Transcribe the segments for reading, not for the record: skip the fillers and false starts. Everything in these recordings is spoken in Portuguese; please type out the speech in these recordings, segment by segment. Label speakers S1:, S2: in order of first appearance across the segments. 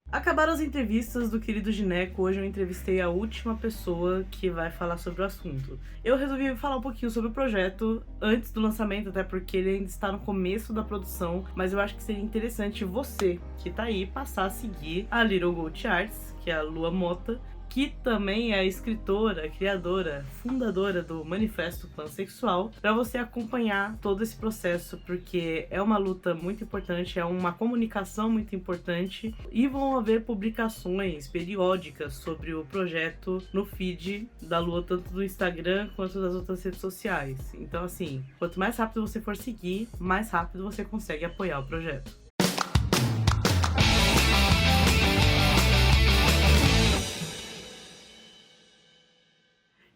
S1: Acabaram as entrevistas do querido Gineco. Hoje eu entrevistei a última pessoa que vai falar sobre o assunto. Eu resolvi falar um pouquinho sobre o projeto antes do lançamento, até porque ele ainda está no começo da produção, mas eu acho que seria interessante você, que tá aí, passar a seguir a Little Gold Arts, que é a Lua Mota, que também é a escritora, criadora, fundadora do Manifesto Pansexual, para você acompanhar todo esse processo, porque é uma luta muito importante, é uma comunicação muito importante, e vão haver publicações periódicas sobre o projeto no feed da Lua, tanto do Instagram quanto das outras redes sociais. Então, assim, quanto mais rápido você for seguir, mais rápido você consegue apoiar o projeto.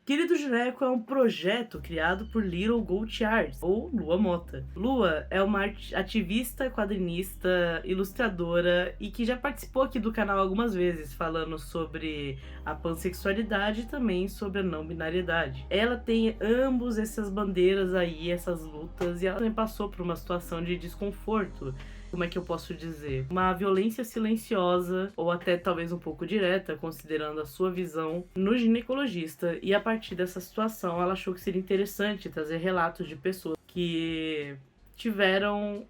S1: Querido Gineco é um projeto criado por Little Gold Arts, ou Lua Mota. Lua é uma ativista, quadrinista, ilustradora e que já participou aqui do canal algumas vezes, falando sobre a pansexualidade e também sobre a não binariedade. Ela tem ambos essas bandeiras aí, essas lutas, e ela também passou por uma situação de desconforto. Como é que eu posso dizer? Uma violência silenciosa, ou até talvez um pouco direta, considerando a sua visão no ginecologista. E a partir dessa situação, ela achou que seria interessante trazer relatos de pessoas que tiveram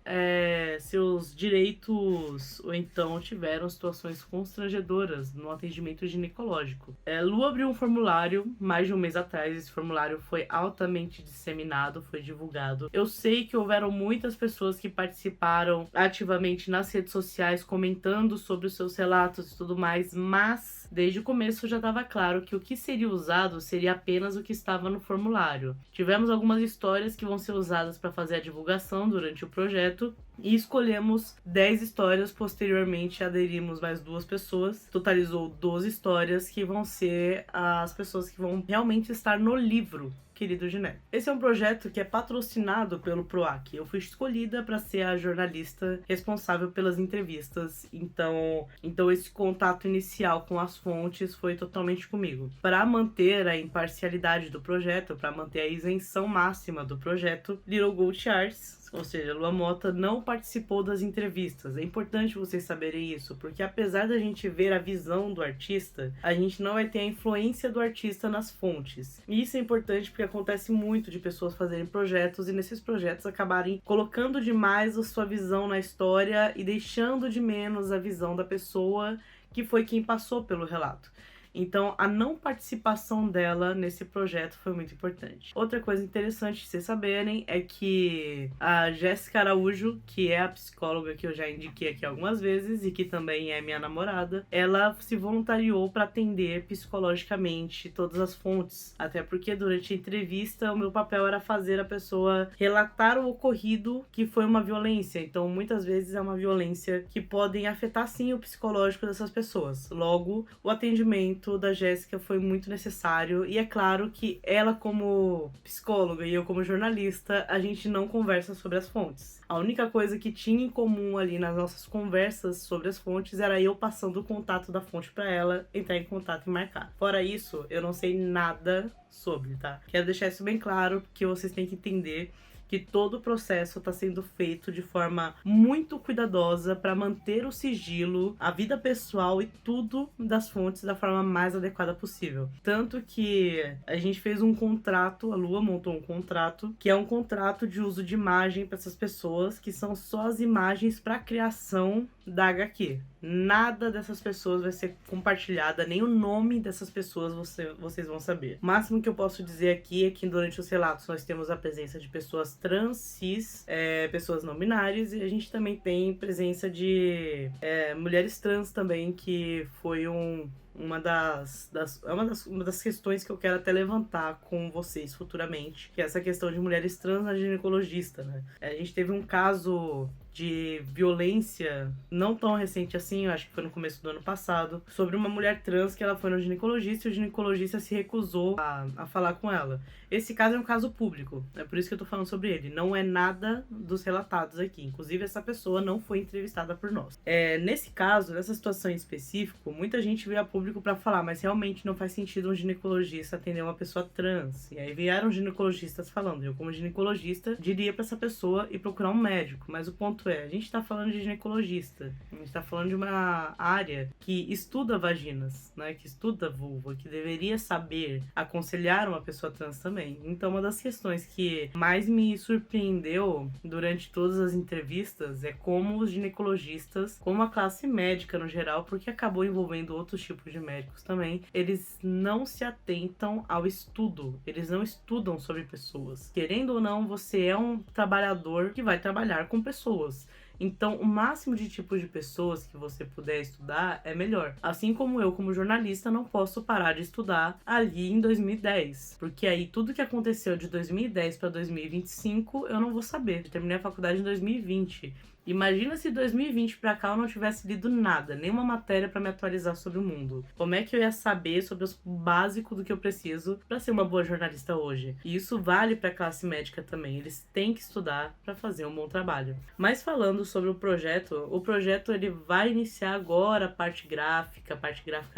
S1: seus direitos ou então tiveram situações constrangedoras no atendimento ginecológico. Lu abriu um formulário mais de um mês atrás. Esse formulário foi altamente disseminado, foi divulgado. Eu sei que houveram muitas pessoas que participaram ativamente nas redes sociais comentando sobre os seus relatos e tudo mais, mas desde o começo já estava claro que o que seria usado seria apenas o que estava no formulário. Tivemos algumas histórias que vão ser usadas para fazer a divulgação durante o projeto e escolhemos 10 histórias. Posteriormente aderimos mais 2 pessoas, totalizou 12 histórias que vão ser as pessoas que vão realmente estar no livro, querido Gineco. Esse é um projeto que é patrocinado pelo PROAC. Eu fui escolhida para ser a jornalista responsável pelas entrevistas, então esse contato inicial com as fontes foi totalmente comigo. Para manter a imparcialidade do projeto, para manter a isenção máxima do projeto, Little Gold Arts, ou seja, Lua Mota, não participou das entrevistas. É importante vocês saberem isso, porque apesar da gente ver a visão do artista, a gente não vai ter a influência do artista nas fontes. E isso é importante porque acontece muito de pessoas fazerem projetos e nesses projetos acabarem colocando demais a sua visão na história e deixando de menos a visão da pessoa que foi quem passou pelo relato. Então, a não participação dela nesse projeto foi muito importante. Outra coisa interessante de vocês saberem é que a Jéssica Araújo, que é a psicóloga que eu já indiquei aqui algumas vezes e que também é minha namorada, ela se voluntariou para atender psicologicamente todas as fontes. Até porque durante a entrevista o meu papel era fazer a pessoa relatar o ocorrido, que foi uma violência. Então, muitas vezes é uma violência que podem afetar sim o psicológico dessas pessoas. Logo, o atendimento da Jéssica foi muito necessário e é claro que ela como psicóloga e eu como jornalista, a gente não conversa sobre as fontes. A única coisa que tinha em comum ali nas nossas conversas sobre as fontes era eu passando o contato da fonte para ela entrar em contato e marcar. Fora isso, eu não sei nada sobre, tá? Quero deixar isso bem claro, porque vocês têm que entender que todo o processo está sendo feito de forma muito cuidadosa para manter o sigilo, a vida pessoal e tudo das fontes da forma mais adequada possível. Tanto que a gente fez um contrato, a Lua montou um contrato, que é um contrato de uso de imagem para essas pessoas, que são só as imagens para a criação da HQ. Nada dessas pessoas vai ser compartilhada, nem o nome dessas pessoas vocês vão saber. O máximo que eu posso dizer aqui é que durante os relatos nós temos a presença de pessoas trans, cis, pessoas não binárias, e a gente também tem presença de mulheres trans também, que foi uma das questões que eu quero até levantar com vocês futuramente, que é essa questão de mulheres trans na ginecologista, né? A gente teve um caso de violência não tão recente assim, eu acho que foi no começo do ano passado, sobre uma mulher trans que ela foi no ginecologista e o ginecologista se recusou a falar com ela. Esse caso é um caso público, é por isso que eu tô falando sobre ele. Não é nada dos relatados aqui. Inclusive, essa pessoa não foi entrevistada por nós. Nesse caso, nessa situação em específico, muita gente veio a público pra falar, mas realmente não faz sentido um ginecologista atender uma pessoa trans. E aí vieram ginecologistas falando. Eu, como ginecologista, diria pra essa pessoa ir procurar um médico. Mas o ponto ponto é, a gente tá falando de ginecologista, a gente tá falando de uma área que estuda vaginas, né, que estuda vulva, que deveria saber aconselhar uma pessoa trans também. Então, uma das questões que mais me surpreendeu durante todas as entrevistas é como os ginecologistas, como a classe médica no geral, porque acabou envolvendo outros tipos de médicos também, eles não se atentam ao estudo, eles não estudam sobre pessoas. Querendo ou não, você é um trabalhador que vai trabalhar com pessoas. Então, o máximo de tipos de pessoas que você puder estudar é melhor. Assim como eu, como jornalista, não posso parar de estudar ali em 2010. Porque aí tudo que aconteceu de 2010 para 2025 eu não vou saber. Eu terminei a faculdade em 2020. Imagina se 2020 pra cá eu não tivesse lido nada, nenhuma matéria pra me atualizar sobre o mundo. Como é que eu ia saber sobre o básico do que eu preciso pra ser uma boa jornalista hoje? E isso vale pra classe médica também. Eles têm que estudar pra fazer um bom trabalho. Mas falando sobre o projeto ele vai iniciar agora a parte gráfica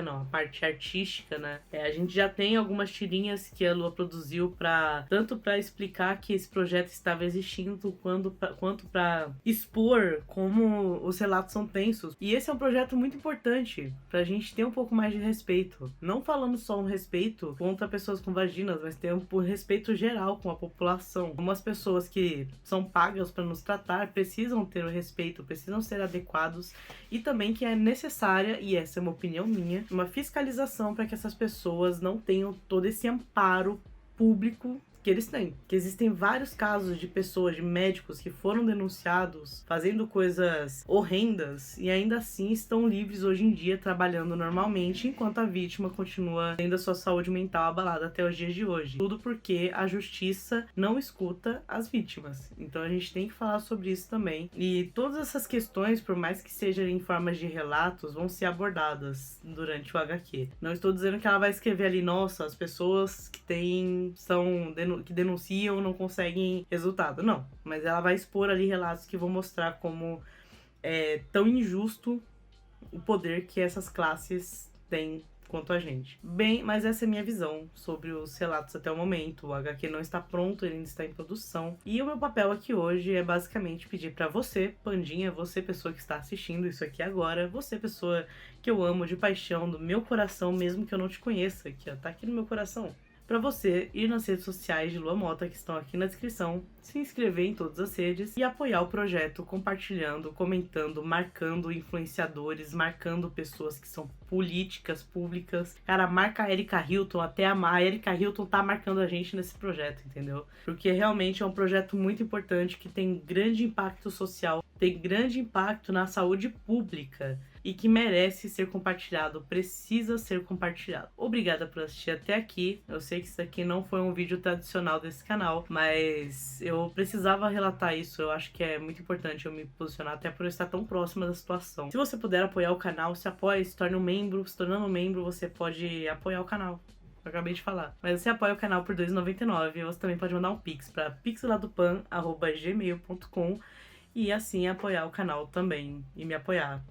S1: não, a parte artística, né? A gente já tem algumas tirinhas que a Lua produziu tanto pra explicar que esse projeto estava existindo, quanto pra expor como os relatos são tensos. E esse é um projeto muito importante pra gente ter um pouco mais de respeito. Não falando só um respeito contra pessoas com vaginas, mas ter um respeito geral com a população. Como as pessoas que são pagas para nos tratar precisam ter o respeito, precisam ser adequados, e também que é necessária, e essa é uma opinião minha, uma fiscalização para que essas pessoas não tenham todo esse amparo público que eles têm. Que existem vários casos de pessoas, de médicos que foram denunciados fazendo coisas horrendas e ainda assim estão livres hoje em dia trabalhando normalmente, enquanto a vítima continua tendo a sua saúde mental abalada até os dias de hoje. Tudo porque a justiça não escuta as vítimas. Então a gente tem que falar sobre isso também. E todas essas questões, por mais que sejam em formas de relatos, vão ser abordadas durante o HQ. Não estou dizendo que ela vai escrever ali, nossa, as pessoas que que denunciam não conseguem resultado. Não, mas ela vai expor ali relatos que vão mostrar como é tão injusto o poder que essas classes têm quanto a gente. Bem, mas essa é a minha visão sobre os relatos até o momento. O HQ não está pronto, ele ainda está em produção. E o meu papel aqui hoje é basicamente pedir pra você, Pandinha, você pessoa que está assistindo isso aqui agora, você pessoa que eu amo de paixão, do meu coração, mesmo que eu não te conheça, aqui ó, tá aqui no meu coração, para você ir nas redes sociais de Lua Mota, que estão aqui na descrição, se inscrever em todas as redes e apoiar o projeto compartilhando, comentando, marcando influenciadores, marcando pessoas que são políticas públicas. Cara, marca a Erika Hilton, até a Erika Hilton tá marcando a gente nesse projeto, entendeu? Porque realmente é um projeto muito importante que tem grande impacto social, tem grande impacto na saúde pública e que merece ser compartilhado, precisa ser compartilhado. Obrigada por assistir até aqui. Eu sei que isso aqui não foi um vídeo tradicional desse canal, mas eu precisava relatar isso. Eu acho que é muito importante eu me posicionar, até por eu estar tão próxima da situação. Se você puder apoiar o canal, se apoie, se torne um membro. Se tornando um membro, você pode apoiar o canal. Eu acabei de falar. Mas você apoia o canal por R$ 2,99. Você também pode mandar um pix para pixeladopan@gmail.com e assim apoiar o canal também e me apoiar.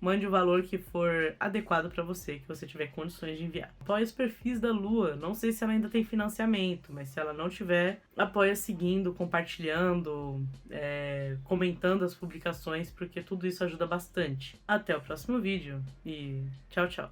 S1: Mande o valor que for adequado para você, que você tiver condições de enviar. Apoie os perfis da Lua. Não sei se ela ainda tem financiamento, mas se ela não tiver, apoia seguindo, compartilhando, comentando as publicações, porque tudo isso ajuda bastante. Até o próximo vídeo e tchau, tchau.